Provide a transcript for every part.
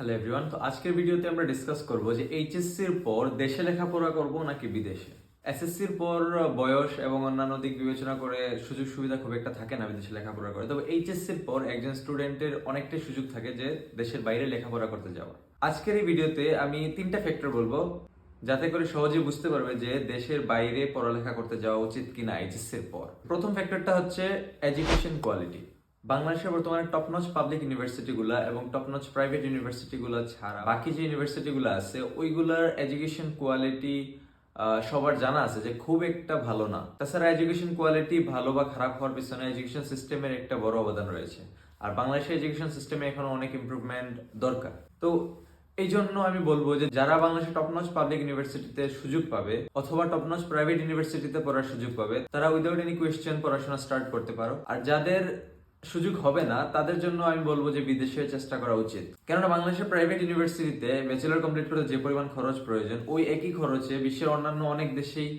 Hello everyone, তো আজকের ভিডিওতে আমরা ডিসকাস করব যে এইচএসসির পর দেশে লেখাপড়া করব নাকি বিদেশে। এসএসসির পর বয়স এবং অন্যান্য দিক বিবেচনা করে সুযোগ সুবিধা খুব একটা থাকে না বিদেশে লেখাপড়া করে, তবে এইচএসসির পর একজন স্টুডেন্টের অনেকটাই সুযোগ থাকে যে দেশের বাইরে লেখাপড়া করতে যাওয়ার। আজকের এই ভিডিওতে আমি তিনটা ফ্যাক্টর বলবো যাতে করে সহজে বুঝতে পারবে যে দেশের বাইরে পড়ালেখা করতে যাওয়া উচিত কিনা এইচএসসির পর। প্রথম ফ্যাক্টরটা হচ্ছে এডুকেশন কোয়ালিটি। বাংলাদেশের বর্তমানে টপ নচ পাবলিক ইউনিভার্সিটিগুলো এবং টপ নচ প্রাইভেট ইউনিভার্সিটিগুলো ছাড়া বাকি যে ইউনিভার্সিটিগুলো আছে ওইগুলার এডুকেশন কোয়ালিটি সবার জানা আছে যে খুব একটা ভালো না। তাছাড়া এডুকেশন কোয়ালিটি ভালো বা খারাপ হওয়ার পিছনে এডুকেশন সিস্টেমের একটা বড় অবদান রয়েছে, আর বাংলাদেশের এডুকেশন সিস্টেমে এখনো অনেক ইমপ্রুভমেন্ট দরকার। তো এই জন্য আমি বলবো যে যারা বাংলাদেশের টপ নচ পাবলিক ইউনিভার্সিটিতে সুযোগ পাবে অথবা টপ নচ প্রাইভেট ইউনিভার্সিটিতে পড়ার সুযোগ পাবে তারা উইদাউট এনি কোয়েশ্চেন পড়াশোনা স্টার্ট করতে পারো। আর যাদের সুযোগ হবে না তাদের জন্য আমি বলবো যে বিদেশে চেষ্টা করা উচিত, কেননা বাংলাদেশের প্রাইভেট ইউনিভার্সিটিতে ব্যাচেলর কমপ্লিট করতে যে পরিমাণ খরচ প্রয়োজন ওই একই খরচে বিশ্বের অন্যান্য অনেক দেশেই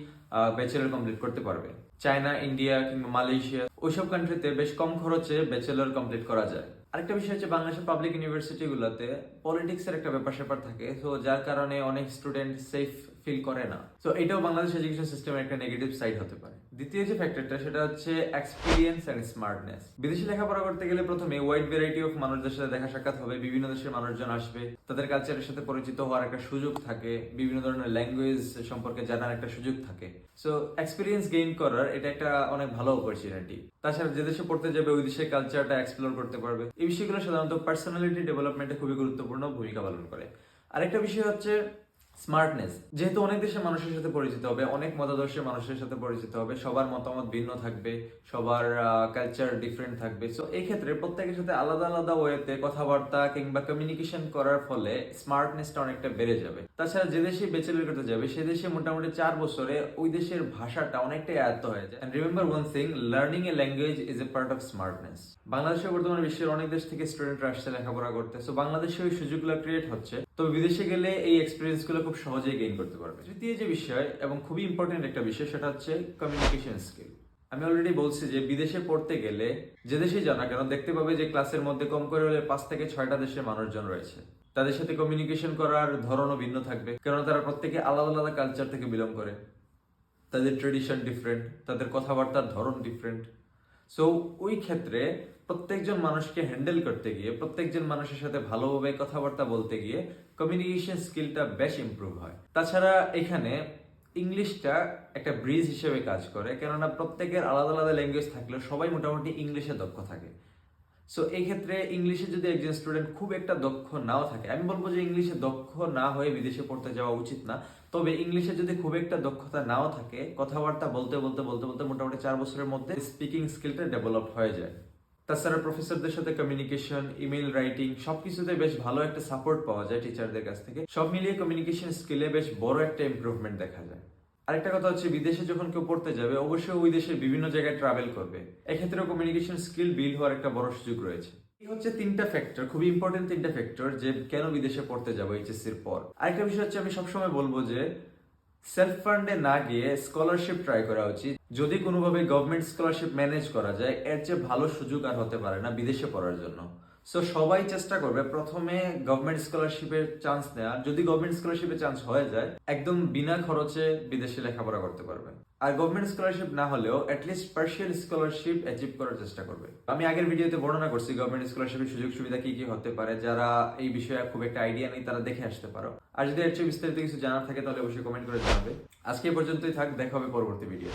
ব্যাচেলর কমপ্লিট করতে পারবে। চায়না, ইন্ডিয়া কিংবা মালয়েশিয়া ওইসব কান্ট্রিতে বেশ কম খরচে ব্যাচেলর কমপ্লিট করা যায়। আরেকটা বিষয় হচ্ছে বাংলাদেশের পাবলিক ইউনিভার্সিটি গুলোতে পলিটিক্স এর একটা ব্যাপার স্যাপার থাকে, তো যার কারণে অনেক স্টুডেন্ট সেফ ফিল করে না। তো এটাও বাংলাদেশ এডুকেশন সিস্টেমের একটা নেগেটিভ সাইড হতে পারে। দ্বিতীয় যে ফ্যাক্টরটা সেটা হচ্ছে এক্সপিরিয়েন্স এন্ড স্মার্টনেস। বিদেশে লেখাপড়া করতে গেলে প্রথমে ওয়াইড ভ্যারাইটি অফ মানুষদের সাথে দেখা সাক্ষাৎ হবে, বিভিন্ন দেশের মানুষজন আসবে, তাদের কালচারের সাথে পরিচিত হওয়ার একটা সুযোগ থাকে, বিভিন্ন ধরনের ল্যাঙ্গুয়েজ সম্পর্কে জানার একটা সুযোগ থাকে। সো এক্সপিরিয়েন্স গেইন করার এটা একটা অনেক ভালো অপরচুনিটি। তাছাড়া যে দেশে পড়তে যাবে ওই দেশের কালচারটা এক্সপ্লোর করতে পারবে। এই বিষয়গুলো সাধারণত পার্সোনালিটি ডেভেলপমেন্টে খুবই গুরুত্বপূর্ণ ভূমিকা পালন করে। আরেকটা বিষয় হচ্ছে স্মার্টনেস। যেহেতু অনেক দেশের মানুষের সাথে পরিচিত হবে, অনেক মতাদর্শের মানুষের সাথে পরিচিত হবে, সবার মতামত ভিন্ন থাকবে, সবার কালচার ডিফারেন্ট থাকবে। সো এই ক্ষেত্রে প্রত্যেকের সাথে আলাদা আলাদা ওয়েতে কথাবার্তা কিংবা কমিউনিকেশন করার ফলে স্মার্টনেসটা অনেকটা বেড়ে যাবে। তাছাড়া যে দেশে ব্যাচেলর করতে যাবে সে দেশে মোটামুটি 4 বছরে ওই দেশের ভাষাটা অনেকটাই আয়ত্ত হয়ে যায়। And remember one thing, learning a language is a part of smartness. বাংলাদেশে বর্তমানে বিশ্বের অনেক দেশ থেকে স্টুডেন্টরা আসছে লেখাপড়া করতে, সো বাংলাদেশে ওই সুযোগগুলো ক্রিয়েট হচ্ছে। তবে বিদেশে গেলে এই এক্সপিরিয়েন্স গুলো খুব সহজেই গেইন করতে পারবে। তৃতীয় যে বিষয় এবং খুবই ইম্পর্টেন্ট একটা বিষয় সেটা হচ্ছে কমিউনিকেশন স্কিল। আমি অলরেডি বলছি যে বিদেশে পড়তে গেলে যে দেশেই যাও না কেন দেখতে পাবে যে ক্লাসের মধ্যে কম করে হলে 5 থেকে 6টা দেশের মানুষজন রয়েছে। তাদের সাথে কমিউনিকেশন করার ধরনও ভিন্ন থাকবে, কেননা তারা প্রত্যেকে আলাদা আলাদা কালচার থেকে বিলং করে, তাদের ট্রেডিশন ডিফারেন্ট, তাদের কথাবার্তার ধরন ডিফারেন্ট। সো ওই ক্ষেত্রে প্রত্যেকজন মানুষকে হ্যান্ডেল করতে গিয়ে, প্রত্যেকজন মানুষের সাথে ভালোভাবে কথাবার্তা বলতে গিয়ে কমিউনিকেশন স্কিলটা বেশ ইমপ্রুভ হয়। তাছাড়া এখানে ইংলিশটা একটা ব্রিজ হিসেবে কাজ করে, কেননা প্রত্যেকের আলাদা আলাদা ল্যাঙ্গুয়েজ থাকলেও সবাই মোটামুটি ইংলিশে দক্ষ থাকে। সো এই ক্ষেত্রে ইংলিশে যদি একজন স্টুডেন্ট খুব একটা দক্ষ নাও থাকে, আমি বলবো যে ইংলিশে দক্ষ না হয়ে বিদেশে পড়তে যাওয়া উচিত না। তবে ইংলিশে যদি খুব একটা দক্ষতা নাও থাকে, কথাবার্তা বলতে বলতে বলতে বলতে মোটামুটি 4 বছরের মধ্যে স্পিকিং স্কিলটা ডেভেলপ হয়ে যায়। তাছাড়া প্রফেসরদের সাথে কমিউনিকেশন, ইমেল রাইটিং সবকিছুতে বেশ ভালো একটা সাপোর্ট পাওয়া যায় টিচারদের কাছ থেকে। সব মিলিয়ে কমিউনিকেশন স্কিলে বেশ বড় একটা ইমপ্রুভমেন্ট দেখা যায়। আরেকটা কথা হচ্ছে বিদেশে যখন কেউ পড়তে যাবে অবশ্যই ওই দেশের বিভিন্ন জায়গায় ট্রাভেল করবে, এক্ষেত্রেও কমিউনিকেশন স্কিল বিল্ড হওয়ার একটা বড় সুযোগ রয়েছে। এই হচ্ছে তিনটা ফ্যাক্টর, খুবই ইম্পর্টেন্ট তিনটা ফ্যাক্টর যে কেন বিদেশে পড়তে যাবো এইচএসসির পর। আরেকটা বিষয় হচ্ছে আমি সবসময় বলবো যে সেলফ ফান্ডে না গিয়ে স্কলারশিপ ট্রাই করা উচিত। যদি কোনোভাবে গভর্নমেন্ট স্কলারশিপ ম্যানেজ করা যায় এর চেয়ে ভালো সুযোগ আর হতে পারে না বিদেশে পড়ার জন্য। সো সবাই চেষ্টা করবে প্রথমে গভর্নমেন্ট স্কলারশিপের চান্স নেওয়ার। যদি গভর্নমেন্ট স্কলারশিপের চান্স হয়ে যায় একদম বিনা খরচে বিদেশে লেখাপড়া করতে পারবে। আর গভর্নমেন্ট স্কলারশিপ না হলেও অ্যাটলিস্ট পার্শিয়াল স্কলারশিপ অ্যাচিভ করার চেষ্টা করবে। আমি আগের ভিডিওতে বর্ণনা করছি গভর্নমেন্ট স্কলারশিপের সুযোগ সুবিধা কি কি হতে পারে, যারা এই বিষয়ে খুব একটা আইডিয়া নেই তারা দেখে আসতে পারো। আর যদি এর চেয়ে বিস্তারিত কিছু জানার থাকে তাহলে অবশ্যই কমেন্ট করে জানাবে। আজকে এই পর্যন্তই থাক, দেখা হবে পরবর্তী ভিডিও।